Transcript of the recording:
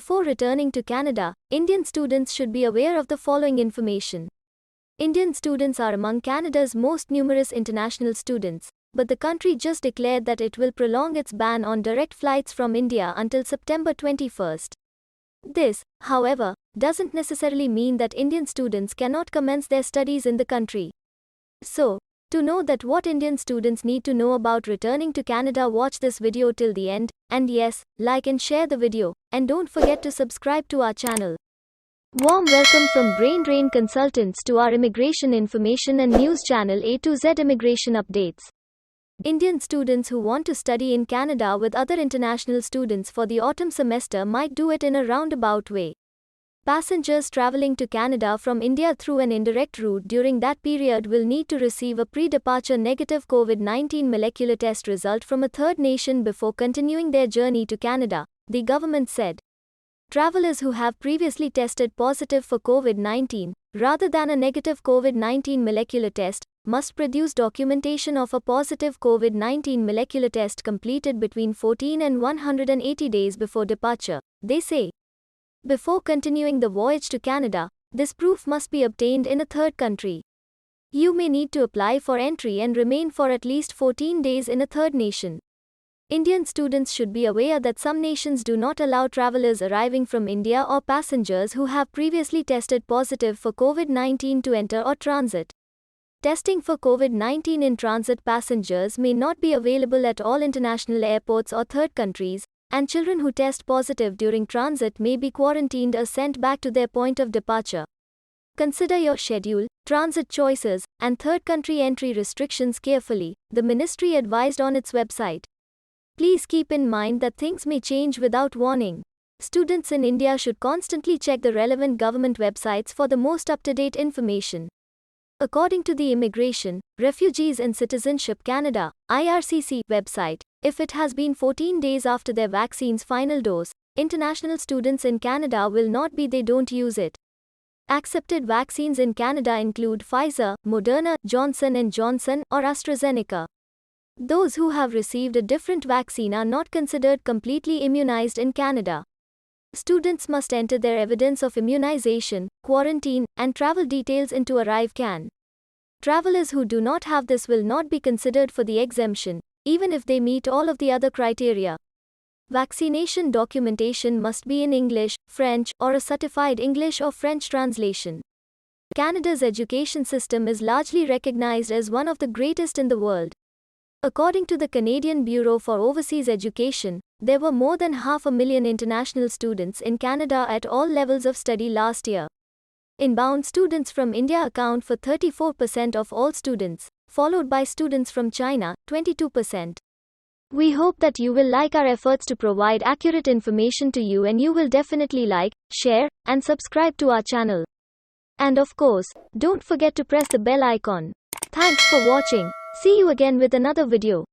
Before returning to Canada, Indian students should be aware of the following information. Indian students are among Canada's most numerous international students, but the country just declared that it will prolong its ban on direct flights from India until September 21st. This, however, doesn't necessarily mean that Indian students cannot commence their studies in the country. So, to know that what Indian students need to know about returning to Canada, watch this video till the end, and yes, like and share the video, and don't forget to subscribe to our channel. Warm welcome from Brain Drain Consultants to our immigration information and news channel A to Z Immigration Updates. Indian students who want to study in Canada with other international students for the autumn semester might do it in a roundabout way. Passengers traveling to Canada from India through an indirect route during that period will need to receive a pre-departure negative COVID-19 molecular test result from a third nation before continuing their journey to Canada, the government said. Travelers who have previously tested positive for COVID-19, rather than a negative COVID-19 molecular test, must produce documentation of a positive COVID-19 molecular test completed between 14 and 180 days before departure, they say. Before continuing the voyage to Canada, this proof must be obtained in a third country. You may need to apply for entry and remain for at least 14 days in a third nation. Indian students should be aware that some nations do not allow travelers arriving from India or passengers who have previously tested positive for COVID-19 to enter or transit. Testing for COVID-19 in transit passengers may not be available at all international airports or third countries, and children who test positive during transit may be quarantined or sent back to their point of departure. Consider your schedule, transit choices, and third country entry restrictions carefully, the ministry advised on its website. Please keep in mind that things may change without warning. Students in India should constantly check the relevant government websites for the most up-to-date information. According to the Immigration, Refugees and Citizenship Canada (IRCC) website, if it has been 14 days after their vaccine's final dose, international students in Canada will not be. They don't use it. Accepted vaccines in Canada include Pfizer, Moderna, Johnson & Johnson, or AstraZeneca. Those who have received a different vaccine are not considered completely immunized in Canada. Students must enter their evidence of immunization, quarantine, and travel details into ArriveCAN. Travelers who do not have this will not be considered for the exemption, even if they meet all of the other criteria. Vaccination documentation must be in English, French, or a certified English or French translation. Canada's education system is largely recognized as one of the greatest in the world. According to the Canadian Bureau for Overseas Education, there were more than 500,000 international students in Canada at all levels of study last year. Inbound students from India account for 34% of all students, followed by students from China, 22%. We hope that you will like our efforts to provide accurate information to you, and you will definitely like, share, and subscribe to our channel. And of course, don't forget to press the bell icon. Thanks for watching. See you again with another video.